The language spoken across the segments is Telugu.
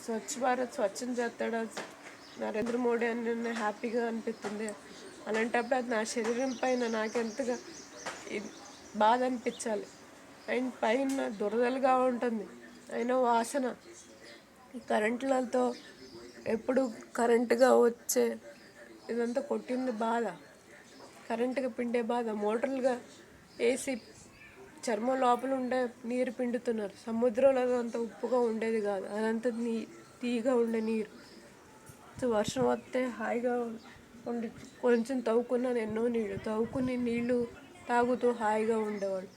స్వచ్ఛ భారత్ స్వచ్ఛం చేస్తాడు నరేంద్ర మోడీ అని హ్యాపీగా అనిపిస్తుంది. అలాంటప్పుడు అది నా శరీరం పైన నాకెంతగా బాధ అనిపించాలి. అండ్ పైన దురదలుగా ఉంటుంది, అయినా వాసన. ఈ కరెంట్లతో ఎప్పుడు కరెంటుగా వచ్చే ఇదంతా కొట్టింది బాధ, కరెంటుగా పిండే బాధ. మోటార్లుగా వేసి చర్మం లోపల ఉండే నీరు పిండుతున్నారు. సముద్రంలో అంత ఉప్పుగా ఉండేది కాదు, అదంతా తీగా ఉండే నీరు. వర్షం వస్తే హాయిగా ఉండి కొంచెం తవ్వుకున్నాను, ఎన్నో తవ్వుకుని నీళ్లు తాగుతూ హాయిగా ఉండేవాడు.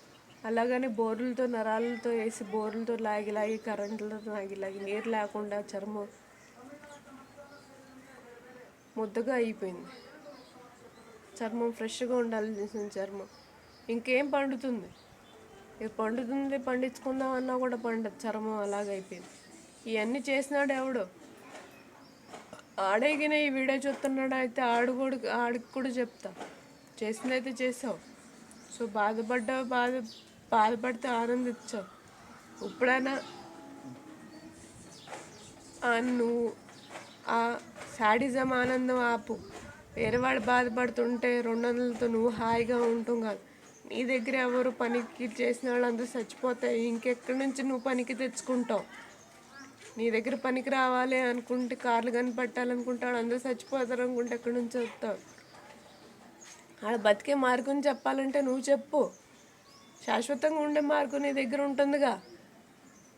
అలాగని బోర్లతో నరాలతో వేసి బోర్లతో లాగి కరెంటులతో లాగి నీరు లేకుండా చర్మం ముద్దగా అయిపోయింది. చర్మం ఫ్రెష్గా ఉండాల్సిన చర్మం ఇంకేం పండుతుంది? ఇది పండించుకుందామన్నా కూడా పండదు, చర్మం అలాగైపోయింది. ఇవన్నీ చేసినాడు ఎవడు? ఆడేగిన ఈ వీడియో చూస్తున్నాడు అయితే ఆడికి కూడా చెప్తా, చేసిందైతే చేసావు. సో బాధపడితే ఆనందించావు. ఇప్పుడైనా నువ్వు ఆ శాడిజం ఆనందం ఆపు. వేరే వాళ్ళు బాధపడుతుంటే 200లతో నువ్వు హాయిగా ఉంటాం కాదు. నీ దగ్గర ఎవరు పనికి చేసిన వాళ్ళు అందరూ చచ్చిపోతే ఇంకెక్కడి నుంచి నువ్వు పనికి తెచ్చుకుంటావు? నీ దగ్గర పనికి రావాలి అనుకుంటే, కార్లు కనిపెట్టాలనుకుంటాడు, అందరూ చచ్చిపోతారు అనుకుంటే ఎక్కడి నుంచి వస్తావు? ఆడ బతికే మార్గం చెప్పాలంటే నువ్వు చెప్పు. శాశ్వతంగా ఉండే మార్గం నీ దగ్గర ఉంటుందిగా.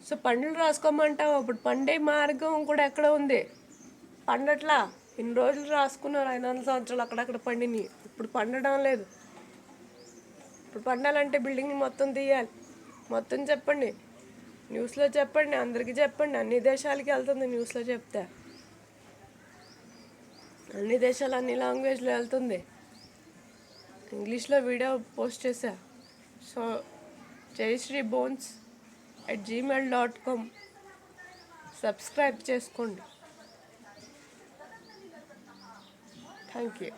సో పండ్లు రాసుకోమంటావు, అప్పుడు పండే మార్గం కూడా ఎక్కడ ఉంది? పండట్లా. ఇన్ని రోజులు రాసుకున్నారు, 500 సంవత్సరాలు అక్కడక్కడ పండినాయి, ఇప్పుడు పండడం లేదు. ఇప్పుడు పండాలంటే బిల్డింగ్ మొత్తం తీయాలి. మొత్తం చెప్పండి, న్యూస్లో చెప్పండి, అందరికీ చెప్పండి. అన్ని దేశాలకి వెళ్తుంది న్యూస్లో చెప్తే, అన్ని దేశాలు అన్ని లాంగ్వేజ్లో వెళ్తుంది. ఇంగ్లీష్లో వీడియో పోస్ట్ చేశా. సో jayshreebones@gmail.com సబ్స్క్రైబ్ చేసుకోండి. Thank you.